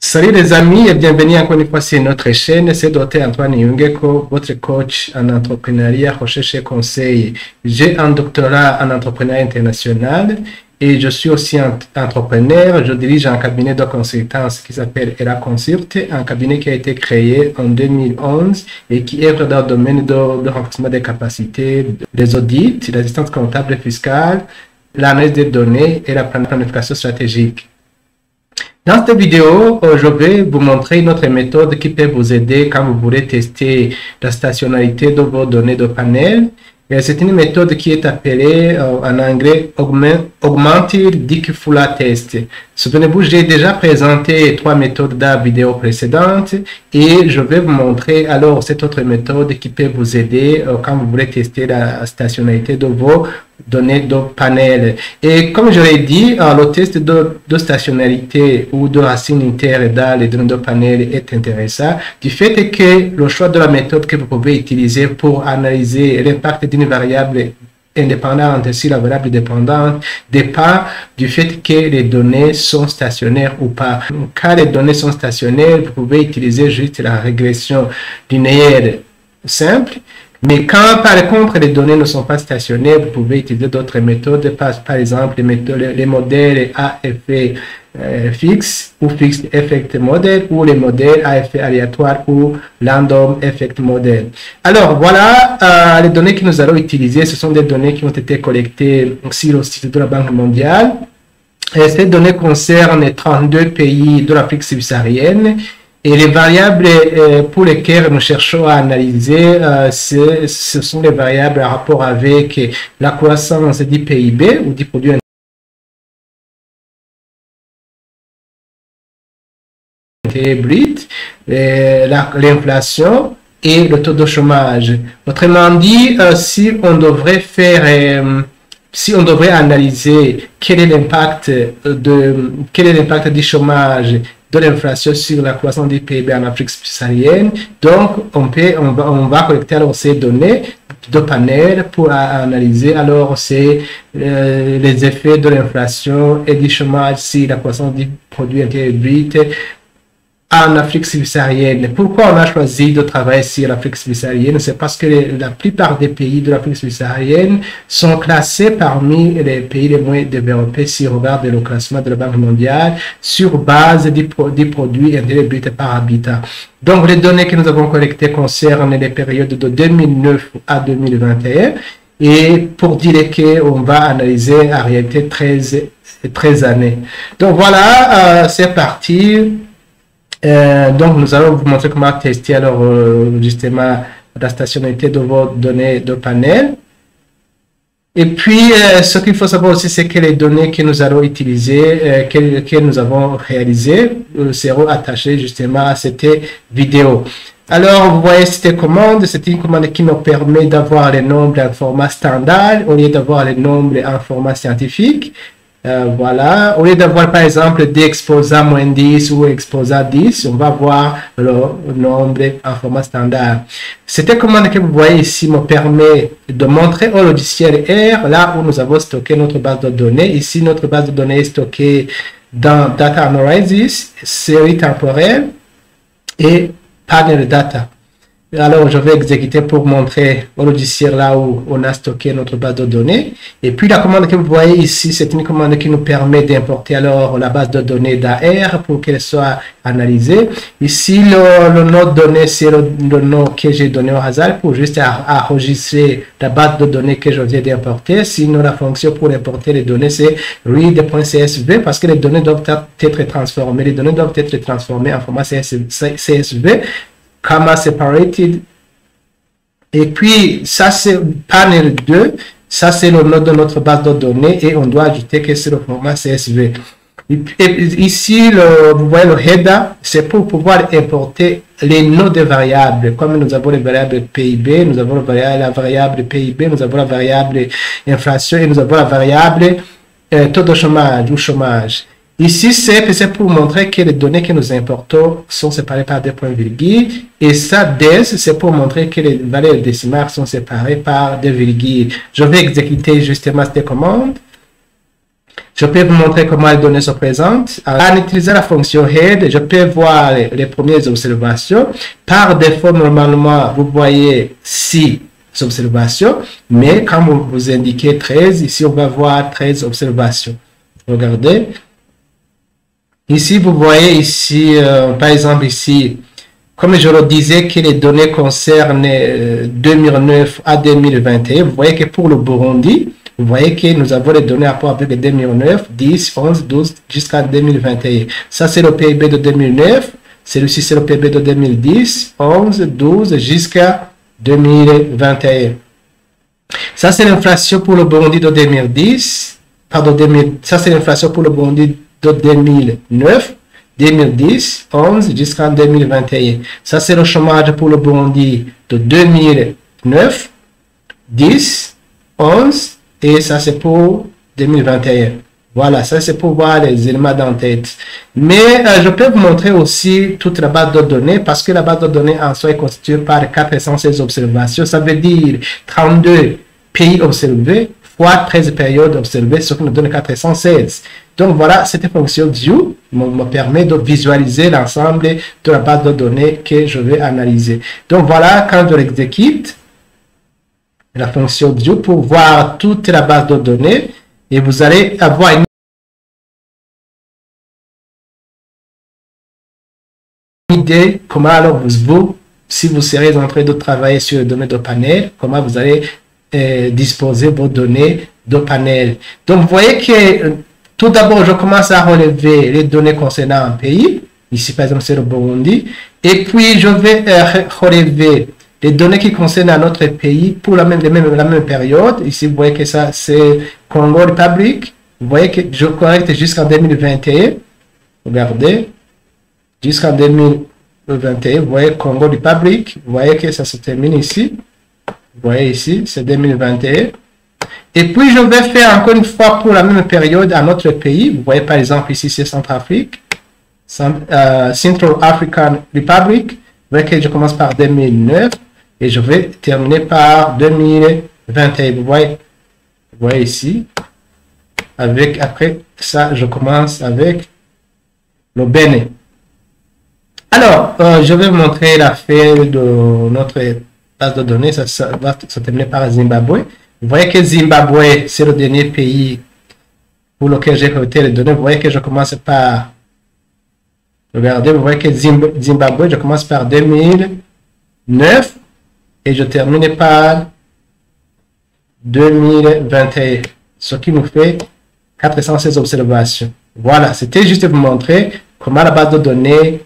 Salut les amis et bienvenue encore une fois sur notre chaîne. C'est Dr Antoine Yungeko, votre coach en entrepreneuriat, recherche et conseil. J'ai un doctorat en entrepreneuriat international et je suis aussi un entrepreneur. Je dirige un cabinet de consultance qui s'appelle Era Consult, un cabinet qui a été créé en 2011 et qui œuvre dans le domaine de renforcement des capacités, des audits, l'assistance comptable et fiscale, l'analyse des données et la planification stratégique. Dans cette vidéo, je vais vous montrer une autre méthode qui peut vous aider quand vous voulez tester la stationnarité de vos données de panel. C'est une méthode qui est appelée en anglais Augmented Difficulty Test. Souvenez-vous, j'ai déjà présenté 3 méthodes dans la vidéo précédente et je vais vous montrer alors cette autre méthode qui peut vous aider quand vous voulez tester la stationnarité de vos données de panel. Et comme je l'ai dit, le test de stationnarité ou de racine unitaire dans les données de panel est intéressant du fait que le choix de la méthode que vous pouvez utiliser pour analyser l'impact d'une variable indépendante sur la variable dépendante dépend du fait que les données sont stationnaires ou pas. Quand les données sont stationnaires, vous pouvez utiliser juste la régression linéaire simple. Mais quand, par contre, les données ne sont pas stationnaires, vous pouvez utiliser d'autres méthodes, par exemple les modèles à effet fixe ou Fixed Effect Model ou les modèles à effet aléatoire ou Random Effect Model. Alors, voilà les données que nous allons utiliser. Ce sont des données qui ont été collectées sur le site de la Banque mondiale. Et ces données concernent 32 pays de l'Afrique subsaharienne. Et les variables pour lesquelles nous cherchons à analyser, ce sont les variables en rapport avec la croissance du PIB ou du produit intérieur brut, l'inflation et le taux de chômage. Autrement dit, si on devrait analyser quel est l'impact du chômage, de l'inflation sur la croissance du PIB en Afrique subsaharienne. Donc, on va collecter alors ces données de panel pour analyser alors les effets de l'inflation et du chômage sur la croissance du produit intérieur brut en Afrique subsaharienne. Pourquoi on a choisi de travailler sur l'Afrique subsaharienne? C'est parce que la plupart des pays de l'Afrique subsaharienne sont classés parmi les pays les moins développés si on regarde le classement de la Banque mondiale sur base du produit intérieur brut par habitant. Donc, les données que nous avons collectées concernent les périodes de 2009 à 2021 et pour dire qu'on va analyser en réalité 13 années. Donc, voilà, c'est parti. Donc, nous allons vous montrer comment tester alors justement la stationnarité de vos données de panel. Et puis, ce qu'il faut savoir aussi, c'est que les données que nous allons utiliser, que nous avons réalisées, seront attachées justement à cette vidéo. Alors, vous voyez cette commande, c'est une commande qui nous permet d'avoir les nombres en format standard au lieu d'avoir les nombres en format scientifique. Voilà, au lieu d'avoir par exemple d exposant moins 10 ou exposant 10, on va voir le nombre en format standard. Cette commande que vous voyez ici me permet de montrer au logiciel R, là où nous avons stocké notre base de données. Ici, notre base de données est stockée dans Data Analysis, série temporelle et Panel Data. Alors, je vais exécuter pour montrer au logiciel là où on a stocké notre base de données. Et puis, la commande que vous voyez ici, c'est une commande qui nous permet d'importer alors la base de données d'AR pour qu'elle soit analysée. Ici, le nom de données, c'est le nom que j'ai donné au hasard pour juste enregistrer la base de données que je viens d'importer. Sinon, la fonction pour importer les données, c'est read.csv parce que les données doivent être transformées. Les données doivent être transformées en format CSV. Comma separated. Et puis, ça c'est panel 2. Ça c'est le nom de notre base de données et on doit ajouter que c'est le format CSV. Et ici, vous voyez le header, c'est pour pouvoir importer les noms des variables. Comme nous avons les variables PIB, nous avons la variable PIB, nous avons la variable inflation et nous avons la variable taux de chômage ou chômage. Ici, c'est pour montrer que les données que nous importons sont séparées par des points-virgules. Et ça, des, c'est pour montrer que les valeurs décimales sont séparées par des virgules. Je vais exécuter justement cette commande. Je peux vous montrer comment les données se présentent. En utilisant la fonction head, je peux voir les premières observations. Par défaut, normalement, vous voyez 6 observations, mais quand vous indiquez 13, ici, on va voir 13 observations. Regardez. Ici, vous voyez ici, par exemple, ici, comme je le disais, que les données concernent 2009 à 2021, vous voyez que pour le Burundi, vous voyez que nous avons les données à rapport avec 2009, 10, 11, 12 jusqu'à 2021. Ça, c'est le PIB de 2009. Celui-ci, c'est le PIB de 2010, 11, 12 jusqu'à 2021. Ça, c'est l'inflation pour le Burundi de 2010. Pardon, ça, c'est l'inflation pour le Burundi de 2009, 2010, 11 jusqu'en 2021. Ça, c'est le chômage pour le Burundi de 2009, 10, 11 et ça, c'est pour 2021. Voilà, ça, c'est pour voir les éléments d'en-tête. Mais je peux vous montrer aussi toute la base de données parce que la base de données en soi est constituée par 416 observations. Ça veut dire 32 pays observés fois 13 périodes observées, ce qui nous donne 416. Donc voilà, cette fonction view me permet de visualiser l'ensemble de la base de données que je vais analyser. Donc voilà, quand je l'exécute, la fonction view pour voir toute la base de données et vous allez avoir une idée comment alors vous, si vous serez en train de travailler sur les données de panel, comment vous allez disposer vos données de panel. Donc vous voyez que tout d'abord je commence à relever les données concernant un pays, ici par exemple c'est le Burundi, et puis je vais relever les données qui concernent un autre pays pour la même période. Ici, vous voyez que ça, c'est Congo République. Vous voyez que je correcte jusqu'en 2021. Regardez. Jusqu'en 2021, vous voyez Congo République. Vous voyez que ça se termine ici. Vous voyez ici, c'est 2021. Et puis, je vais faire encore une fois pour la même période un autre pays. Vous voyez par exemple ici, c'est Centrafrique. Central African Republic. Vous voyez que je commence par 2009. Et je vais terminer par 2021. Vous voyez ici. Après ça, je commence avec le Bénin. Alors, je vais vous montrer la feuille de notre base de données. Ça va se terminer par Zimbabwe. Vous voyez que Zimbabwe, c'est le dernier pays pour lequel j'ai récolté les données. Vous voyez que je commence par... Regardez, vous voyez que Zimbabwe, je commence par 2009. Et je termine par 2021, ce qui nous fait 416 observations. Voilà, c'était juste vous montrer comment la base de données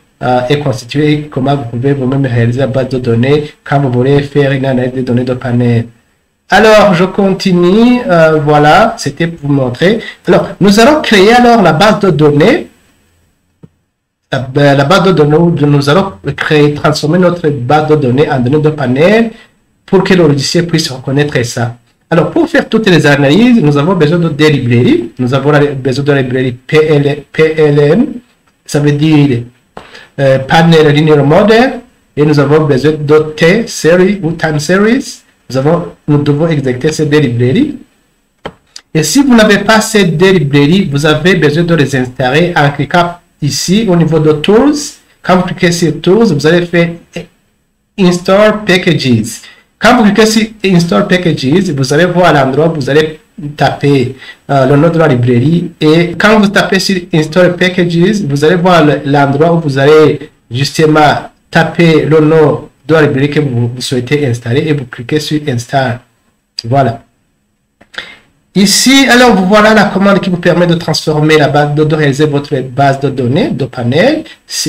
est constituée et comment vous pouvez vous-même réaliser la base de données quand vous voulez faire une analyse des données de panel. Alors, je continue. Voilà, c'était pour vous montrer. Alors, nous allons créer alors la base de données. La base de données, nous allons transformer notre base de données en données de panel pour que le logiciel puisse reconnaître ça. Alors, pour faire toutes les analyses, nous avons besoin de des librairies. Nous avons besoin de la librairie PLM, ça veut dire Panel Linear Model, et nous avons besoin de T-Series ou Time Series. Nous devons exécuter ces deux librairies. Et si vous n'avez pas ces deux librairies, vous avez besoin de les installer en cliquant ici, au niveau de Tools. Quand vous cliquez sur Tools, vous allez faire Install Packages. Quand vous cliquez sur Install Packages, vous allez voir l'endroit où vous allez taper le nom de la librairie. Et quand vous tapez sur Install Packages, vous allez voir l'endroit où vous allez justement taper le nom de la librairie que vous souhaitez installer et vous cliquez sur Install. Voilà. Ici, alors, voilà la commande qui vous permet de transformer la base, de réaliser votre base de données de panel.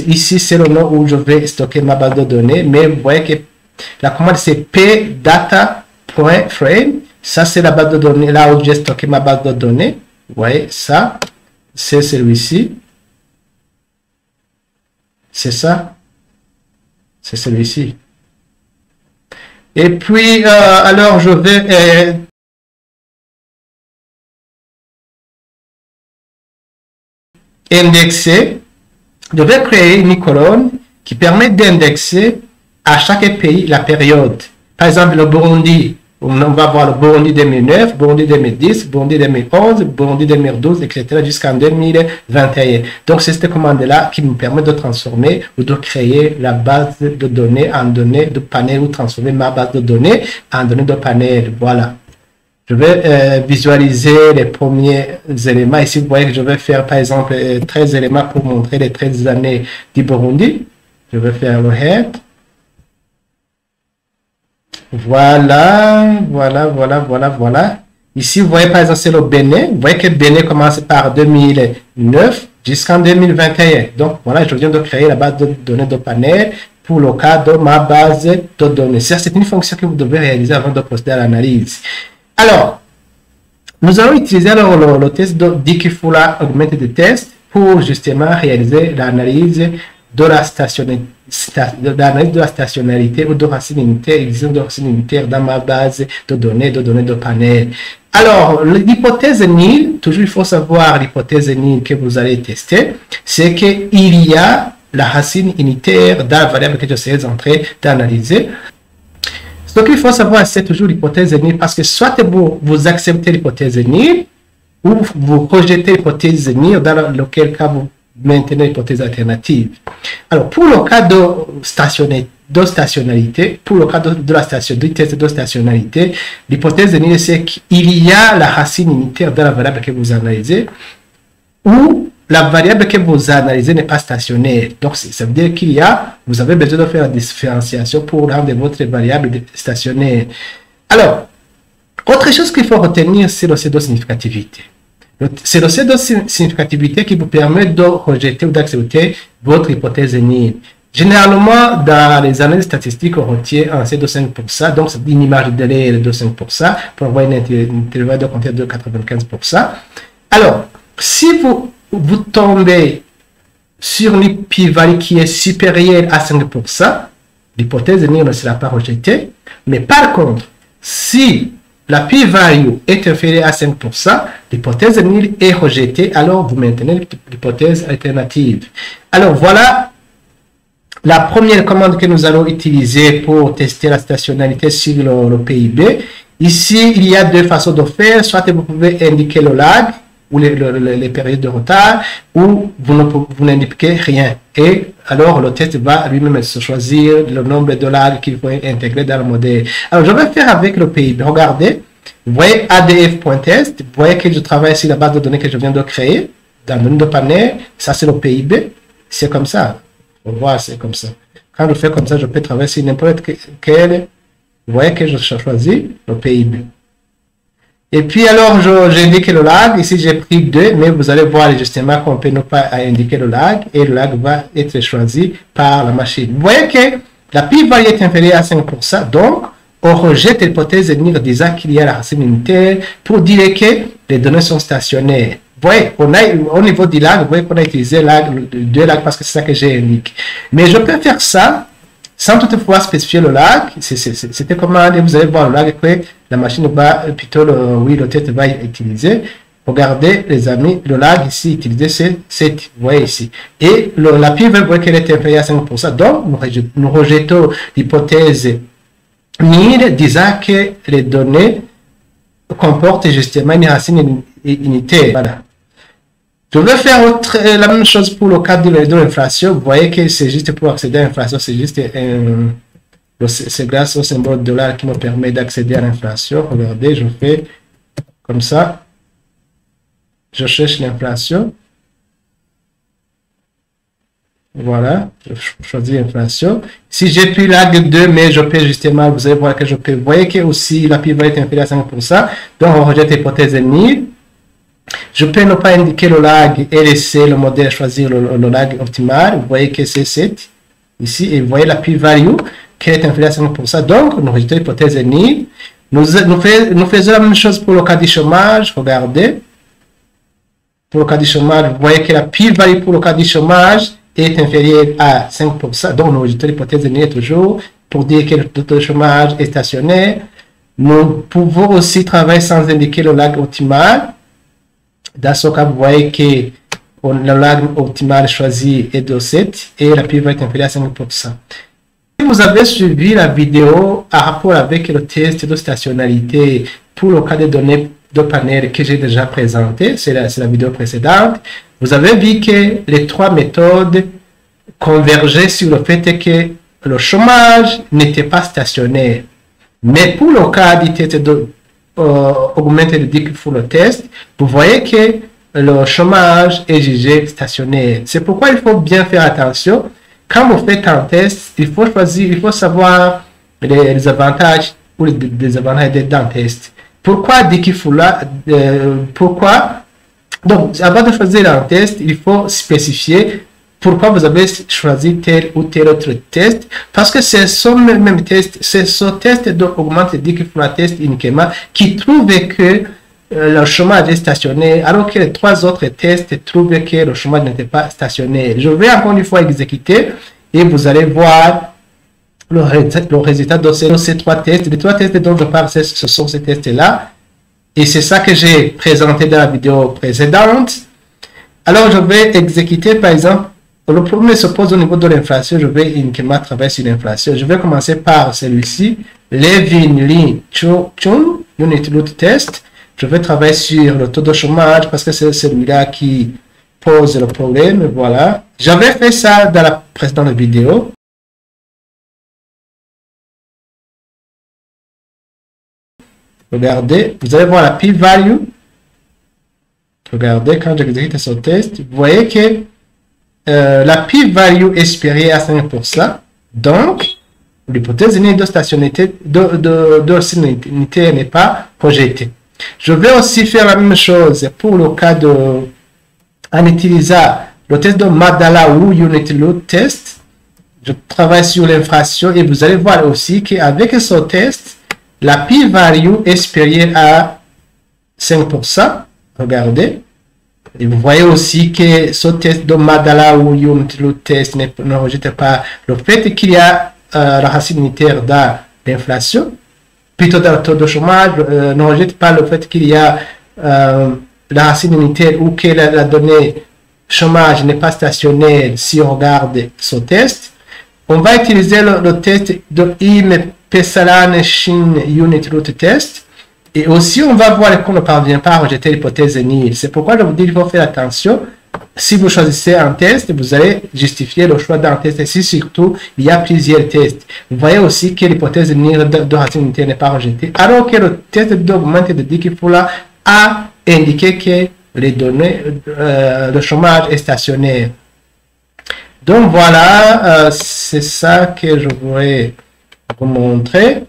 Ici, c'est le nom où je vais stocker ma base de données, mais vous voyez que la commande, c'est pdata.frame. Ça, c'est la base de données, là où j'ai stocké ma base de données. Vous voyez, ça, c'est celui-ci. C'est ça. C'est celui-ci. Et puis, alors, je vais... indexer, je vais créer une colonne qui permet d'indexer à chaque pays la période. Par exemple, le Burundi, On va voir le Burundi 2009, Burundi 2010, Burundi 2011, Burundi 2012, etc. jusqu'en 2021. Donc, c'est cette commande-là qui nous permet de transformer ou de créer la base de données en données de panel ou transformer ma base de données en données de panel. Voilà. Je vais visualiser les premiers éléments. Ici, vous voyez que je vais faire, par exemple, 13 éléments pour montrer les 13 années du Burundi. Je vais faire le head. Voilà. Ici, vous voyez, par exemple, c'est le Bénin. Vous voyez que Bénin commence par 2009 jusqu'en 2021. Donc, voilà, je viens de créer la base de données de panel pour le cas de ma base de données. C'est une fonction que vous devez réaliser avant de procéder à l'analyse. Alors, nous allons utiliser le test de Dickey-Fuller Augmented Test pour justement réaliser l'analyse de la stationnarité ou de racine unitaire, l'existence de racine unitaire dans ma base de données de panel. Alors, l'hypothèse nulle, toujours il faut savoir l'hypothèse nulle que vous allez tester, c'est qu'il y a la racine unitaire dans la variable que je serai en train d'analyser. Ce qu'il faut savoir, c'est toujours l'hypothèse nulle, parce que soit vous acceptez l'hypothèse nulle, ou vous rejetez l'hypothèse nulle, dans lequel cas vous maintenez l'hypothèse alternative. Alors, pour le cas de stationnarité, pour le cas de la test de stationnarité, l'hypothèse nulle, c'est qu'il y a la racine unitaire dans la variable que vous analysez, ou la variable que vous analysez n'est pas stationnaire. Donc, ça veut dire vous avez besoin de faire la différenciation pour rendre votre variable stationnaire. Alors, autre chose qu'il faut retenir, c'est le pseudo-significativité. C'est le pseudo-significativité qui vous permet de rejeter ou d'accepter votre hypothèse nulle. Généralement, dans les analyses statistiques, on retient un C de 5%, donc c'est une image de l'air de 5% pour avoir une intervalle de compteur de 95%. Alors, si vous tombez sur une p-value qui est supérieure à 5%, l'hypothèse nulle ne sera pas rejetée. Mais par contre, si la p-value est inférieure à 5%, l'hypothèse nulle est rejetée, alors vous maintenez l'hypothèse alternative. Alors voilà la première commande que nous allons utiliser pour tester la stationnarité sur le PIB. Ici, il y a deux façons de faire. Soit vous pouvez indiquer le lag, ou les périodes de retard, ou vous n'indiquez rien. Et alors, le test va lui-même se choisir le nombre de lags qu'il faut intégrer dans le modèle. Alors, je vais faire avec le PIB. Regardez, vous voyez ADF.test, vous voyez que je travaille sur la base de données que je viens de créer, dans le nombre de panels. Ça, c'est le PIB. C'est comme ça. On voit, c'est comme ça. Quand je fais comme ça, je peux travailler sur n'importe quel. Vous voyez que je choisis le PIB. Et puis alors, j'indique le lag. Ici, j'ai pris 2, mais vous allez voir justement qu'on peut ne pas indiquer le lag et le lag va être choisi par la machine. Vous voyez que la p-value est inférieure à 5%, donc on rejette l'hypothèse nulle disant qu'il y a la racine unitaire pour dire que les données sont stationnaires. Vous voyez, au niveau du lag, vous voyez qu'on a utilisé deux lags parce que c'est ça que j'ai indiqué. Mais je peux faire ça sans toutefois spécifier le lag. C'était comment, vous allez voir le lag que la machine va, plutôt le test va utiliser. Regardez les amis, le lag ici utilisé c'est 7, vous voyez ici. Et la p-value, vous voyez qu'elle est inférieure à 5%. Donc, nous rejetons l'hypothèse nulle disant que les données comportent justement une racine unitaire. Voilà. Je vais faire la même chose pour le cas de l'inflation. Vous voyez que c'est juste pour accéder à l'inflation, c'est juste c'est grâce au symbole dollar qui me permet d'accéder à l'inflation. Regardez, je fais comme ça. Je cherche l'inflation. Voilà, je choisis l'inflation. Si j'ai pris lag 2, mais je peux justement, vous allez voir que je peux. Vous voyez que aussi la p-value est inférieure à 5%. Donc on rejette l'hypothèse nulle. Je peux ne pas indiquer le lag et laisser le modèle choisir le lag optimal. Vous voyez que c'est 7 ici et vous voyez la p-value qui est inférieure à 5%. Donc, nous rejetons l'hypothèse nulle. Nous faisons la même chose pour le cas du chômage. Regardez. Pour le cas du chômage, vous voyez que la p-value pour le cas du chômage est inférieure à 5%. Donc, nous rejetons l'hypothèse nulle toujours pour dire que le taux de chômage est stationnaire. Nous pouvons aussi travailler sans indiquer le lag optimal. Dans ce cas, vous voyez que le lag optimal choisi est de 7 et la p-value est inférieure à 5%. vous avez suivi la vidéo à rapport avec le test de stationnarité pour le cas des données de panel que j'ai déjà présenté, c'est la vidéo précédente, vous avez vu que les trois méthodes convergeaient sur le fait que le chômage n'était pas stationnaire. Mais pour le cas du test de augmented decay full test, vous voyez que le chômage est jugé stationnaire. C'est pourquoi il faut bien faire attention. Quand vous faites un test, il faut choisir, il faut savoir les avantages ou les désavantages d'un test. Pourquoi decay full pourquoi? Donc, avant de choisir un test, il faut spécifier pourquoi vous avez choisi tel ou tel autre test. Parce que c'est ce même test, c'est ce test d'augmenter decay full test uniquement qui trouve que le chômage est stationnaire, alors que les trois autres tests trouvent que le chômage n'était pas stationnaire. Je vais encore une fois exécuter et vous allez voir le résultat de ces trois tests. Les trois tests dont je parle, ce sont ces tests-là. Et c'est ça que j'ai présenté dans la vidéo précédente. Alors, je vais exécuter, par exemple, le premier se pose au niveau de l'inflation. Je vais uniquement travailler sur l'inflation. Je vais commencer par celui-ci, Levin Lee Chung Unit Root Test. Je vais travailler sur le taux de chômage parce que c'est celui-là qui pose le problème. Voilà. J'avais fait ça dans la précédente vidéo. Regardez, vous allez voir la p-value. Regardez, quand j'exécute ce test, vous voyez que la p-value est supérieure à 5%. Donc, l'hypothèse de stationnarité n'est pas projetée. Je vais aussi faire la même chose pour le cas en utilisant le test de Madala ou Unit Load Test. Je travaille sur l'inflation et vous allez voir aussi qu'avec ce test, la p-value est supérieure à 5%. Regardez. Et vous voyez aussi que ce test de Madala ou Unit Load Test ne rejette pas le fait qu'il y a la racine unitaire dans l'inflation. Plutôt dans le taux de chômage, ne rejette pas le fait qu'il y a la racine unitaire ou que la donnée chômage n'est pas stationnaire si on regarde ce test. On va utiliser le test de Im-Pesalan Shin Unit Root Test. Et aussi, on va voir qu'on ne parvient pas à rejeter l'hypothèse nulle. C'est pourquoi je vous dis qu'il faut faire attention. Si vous choisissez un test, vous allez justifier le choix d'un test. Et si surtout, il y a plusieurs tests. Vous voyez aussi que l'hypothèse nulle de racine unitaire n'est pas rejetée. Alors que le test d'augmenter de decay full a indiqué que les données, le chômage est stationnaire. Donc voilà, c'est ça que je voudrais vous montrer.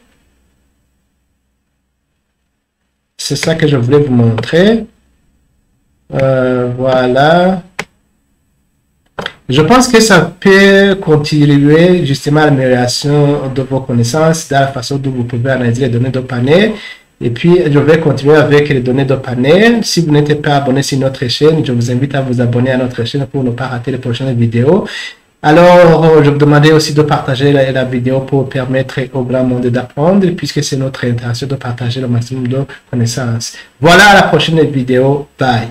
C'est ça que je voulais vous montrer. Voilà. Je pense que ça peut contribuer justement à l'amélioration de vos connaissances dans la façon dont vous pouvez analyser les données de panel. Et puis, je vais continuer avec les données de panel. Si vous n'êtes pas abonné sur notre chaîne, je vous invite à vous abonner à notre chaîne pour ne pas rater les prochaines vidéos. Alors, je vous demandais aussi de partager la vidéo pour permettre au grand monde d'apprendre, puisque c'est notre intention de partager le maximum de connaissances. Voilà, à la prochaine vidéo. Bye.